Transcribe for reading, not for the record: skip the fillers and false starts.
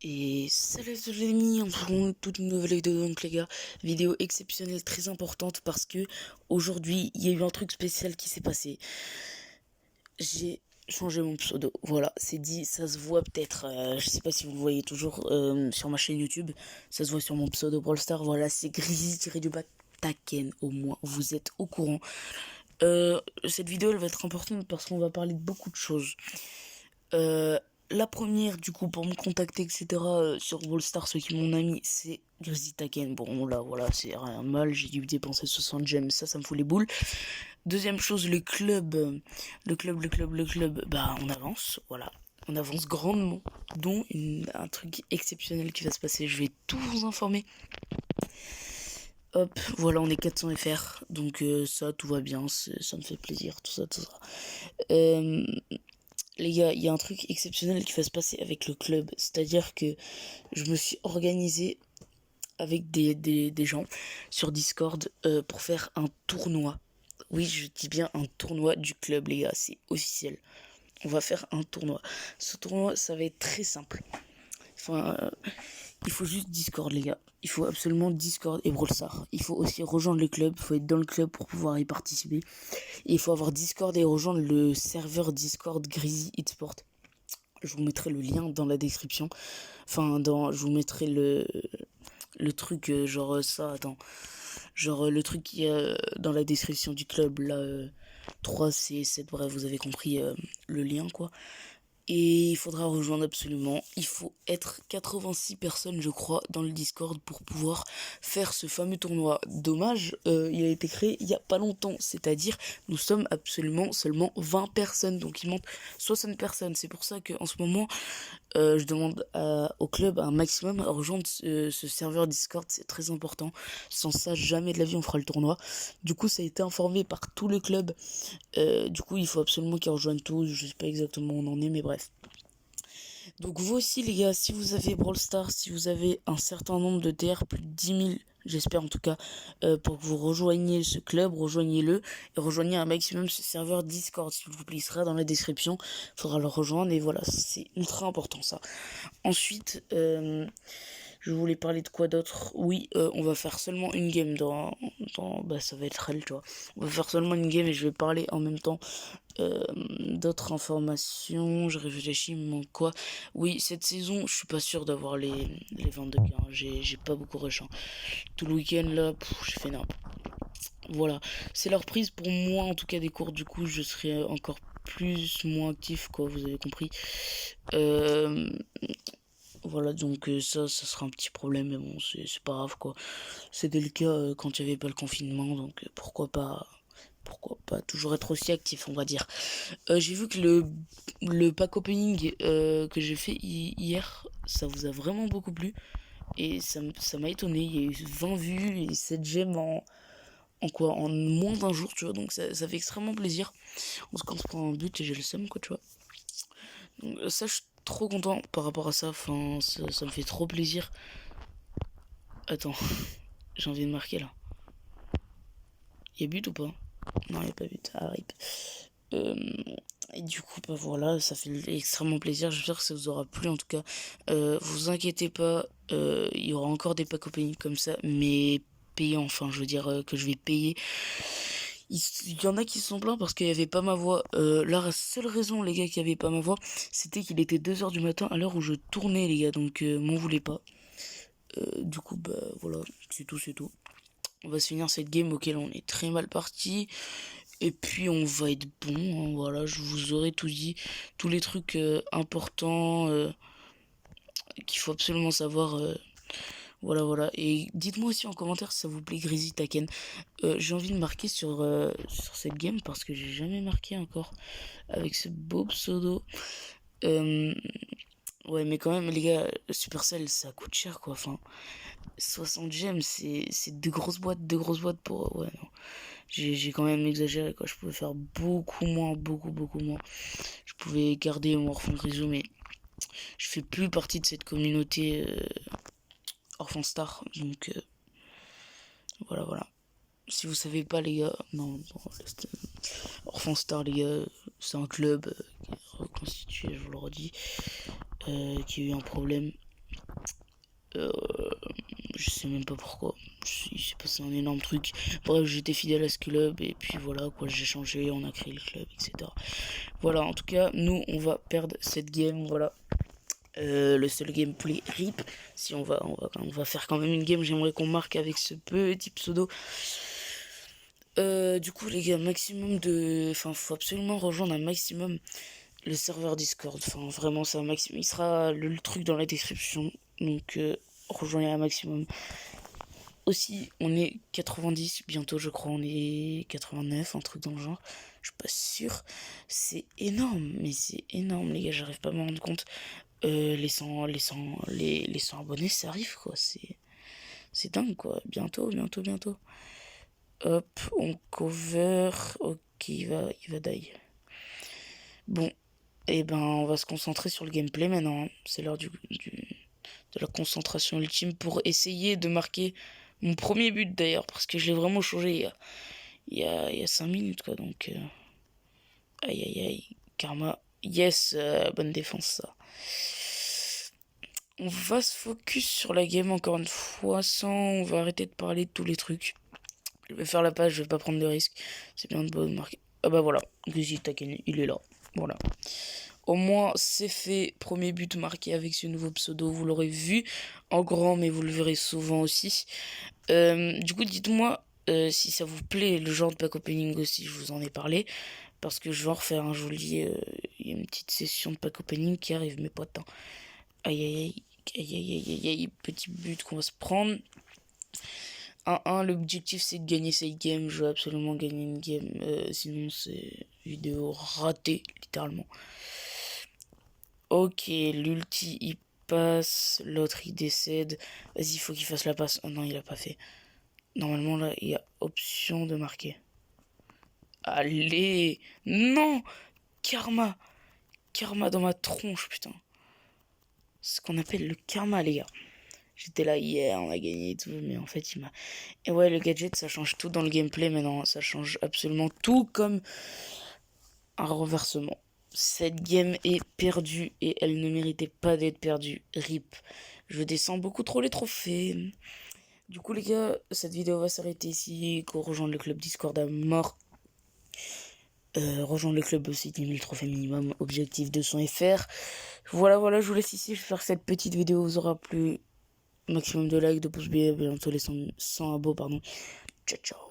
Et salut les amis, on se retrouve toute une nouvelle vidéo donc les gars, vidéo exceptionnelle très importante parce que aujourd'hui il y a eu un truc spécial qui s'est passé. J'ai changé mon pseudo, voilà, c'est dit, ça se voit peut-être, je sais pas si vous le voyez toujours sur ma chaîne YouTube, ça se voit sur mon pseudo Brawl Stars, voilà, c'est Grizzly-du-bas Taken, au moins vous êtes au courant. Cette vidéo elle va être importante parce qu'on va parler de beaucoup de choses. La première, du coup, pour me contacter, etc., sur Wallstar, ceux qui m'ont ami, c'est Grizzly Taken. Bon, là, voilà, c'est rien de mal. J'ai dû dépenser 60 gemmes, ça me fout les boules. Deuxième chose, le club, bah, on avance, voilà. On avance grandement, dont un truc exceptionnel qui va se passer. Je vais tout vous informer. Hop, voilà, on est 400 FR, donc ça, tout va bien, ça me fait plaisir, tout ça, tout ça. Les gars, il y a un truc exceptionnel qui va se passer avec le club. C'est-à-dire que je me suis organisé avec des gens sur Discord pour faire un tournoi. Oui, je dis bien un tournoi du club, les gars. C'est officiel. On va faire un tournoi. Ce tournoi, ça va être très simple. Enfin, il faut juste Discord, les gars. Il faut absolument Discord et Brawl Stars. Il faut aussi rejoindre le club. Il faut être dans le club pour pouvoir y participer. Et il faut avoir Discord et rejoindre le serveur Discord Grizzly Esports. Je vous mettrai le lien dans la description. Enfin, je vous mettrai le truc, genre ça, attends. Genre le truc qui est dans la description du club, là, 3C7, bref, vous avez compris le lien, quoi. Et il faudra rejoindre absolument. Il faut être 86 personnes, je crois, dans le Discord pour pouvoir faire ce fameux tournoi. Dommage, il a été créé il y a pas longtemps. C'est-à-dire, nous sommes absolument seulement 20 personnes. Donc il manque 60 personnes. C'est pour ça qu'en ce moment, je demande au club un maximum à rejoindre ce serveur Discord. C'est très important. Sans ça, jamais de la vie on fera le tournoi. Du coup, ça a été informé par tout le club. Du coup, il faut absolument qu'ils rejoignent tous. Je sais pas exactement où on en est, mais bref. Donc vous aussi les gars, si vous avez Brawl Stars, si vous avez un certain nombre de TR, plus de 10 000, j'espère en tout cas, pour que vous rejoigniez ce club, rejoignez-le, et rejoignez un maximum ce serveur Discord, s'il vous plaît, il sera dans la description, il faudra le rejoindre, et voilà, c'est ultra important ça. Ensuite, je voulais parler de quoi d'autre. Oui, on va faire seulement une game bah ça va être elle, tu vois. On va faire seulement une game et je vais parler en même temps d'autres informations. Je réfléchis, il me manque quoi. Oui, cette saison, je suis pas sûr d'avoir les 22 gains. J'ai pas beaucoup rush. Hein. Tout le week-end là, j'ai fait n'importe. Voilà, c'est la reprise pour moi en tout cas des cours. Du coup, je serai encore plus moins actif, quoi. Vous avez compris. Voilà, donc ça sera un petit problème, mais bon, c'est pas grave, quoi. C'était le cas quand il n'y avait pas le confinement, donc pourquoi pas toujours être aussi actif, on va dire. J'ai vu que le pack opening que j'ai fait hier, ça vous a vraiment beaucoup plu, et ça m'a étonné. Il y a eu 20 vues et 7 gemmes en moins d'un jour, tu vois, donc ça fait extrêmement plaisir. On se prend un but et j'ai le seum, quoi, tu vois. Donc, ça, je suis trop content par rapport à ça, enfin, ça me fait trop plaisir. Attends, j'ai envie de marquer là. Y'a but ou pas? Non, y'a pas but. Ah, rip. Et du coup, bah voilà, ça fait extrêmement plaisir. J'espère que ça vous aura plu en tout cas. Vous inquiétez pas, il y aura encore des packs opening comme ça, mais payants. Enfin, je veux dire que je vais payer. Il y en a qui se sont plaints parce qu'il n'y avait pas ma voix. La seule raison, les gars, qu'il n'y avait pas ma voix, c'était qu'il était 2h du matin à l'heure où je tournais, les gars. Donc, m'en voulez pas. Du coup, bah voilà, c'est tout, c'est tout. On va se finir cette game auquel on est très mal parti. Et puis on va être bon, hein, voilà, je vous aurai tout dit. Tous les trucs importants qu'il faut absolument savoir. Voilà, voilà. Et dites-moi aussi en commentaire si ça vous plaît Grizzly Taken. J'ai envie de marquer sur cette game parce que j'ai jamais marqué encore avec ce beau pseudo. Ouais, mais quand même, les gars, Supercell, ça coûte cher, quoi. Enfin, 60 gemmes, c'est deux grosses boîtes pour... Ouais, non. J'ai quand même exagéré, quoi. Je pouvais faire beaucoup moins, beaucoup moins. Je pouvais garder mon Orphan Grisou, mais je fais plus partie de cette communauté Orphan Star. Donc, voilà, voilà. Si vous savez pas, les gars, non, Orphan Star, les gars, c'est un club qui est reconstitué, je vous le redis, qui a eu un problème. Euh, je sais même pas pourquoi. Il s'est passé un énorme truc. Bref, j'étais fidèle à ce club et puis voilà quoi, j'ai changé, on a créé le club, etc. Voilà, en tout cas, nous on va perdre cette game, voilà. Le seul gameplay RIP. Si on va faire quand même une game, j'aimerais qu'on marque avec ce petit pseudo. Du coup les gars, maximum de... Enfin, faut absolument rejoindre un maximum le serveur Discord. Enfin, vraiment, c'est un maximum. Il sera le truc dans la description. Donc, rejoignez un maximum. Aussi, on est 90, bientôt je crois on est 89, un truc dans le genre. Je suis pas sûr. C'est énorme, mais c'est énorme les gars, j'arrive pas à me rendre compte. Les 100 abonnés, ça arrive quoi, c'est dingue quoi. Bientôt. Hop, on cover. Ok, il va die. Bon, et ben on va se concentrer sur le gameplay maintenant, hein. C'est l'heure de la concentration ultime pour essayer de marquer mon premier but d'ailleurs, parce que je l'ai vraiment changé il y a 5 minutes quoi, donc aïe, karma, yes, bonne défense ça. On va se focus sur la game encore une fois, on va arrêter de parler de tous les trucs. Je vais faire la page, je vais pas prendre de risques, c'est bien de marquer. Ah bah voilà, Guzi Taken, il est là, voilà. Au moins, c'est fait. Premier but marqué avec ce nouveau pseudo. Vous l'aurez vu en grand, mais vous le verrez souvent aussi. Du coup, dites-moi si ça vous plaît, le genre de pack opening aussi, je vous en ai parlé. Parce que je vais en refaire un joli. Il y a une petite session de pack opening qui arrive, mes potes. Hein. Aïe. Petit but qu'on va se prendre. 1-1, l'objectif c'est de gagner cette game. Je veux absolument gagner une game. Sinon, c'est vidéo ratée, littéralement. Ok, l'ulti il passe, l'autre il décède. Vas-y, il faut qu'il fasse la passe. Oh non, il a pas fait. Normalement là, il y a option de marquer. Allez, non, karma, karma dans ma tronche, putain. C'est ce qu'on appelle le karma, les gars. J'étais là hier, on a gagné et tout, mais en fait il m'a... Et ouais, le gadget ça change tout dans le gameplay maintenant, ça change absolument tout comme un renversement. Cette game est perdue et elle ne méritait pas d'être perdue. RIP. Je descends beaucoup trop les trophées. Du coup les gars, cette vidéo va s'arrêter ici. Qu'on rejoindre le club Discord à mort. Rejoindre le club aussi, 10 000 trophées minimum. Objectif 200 FR. Voilà, je vous laisse ici. J'espère que cette petite vidéo vous aura plu. Maximum de likes, de pouces bleus, bientôt les 100 abos, pardon. Ciao.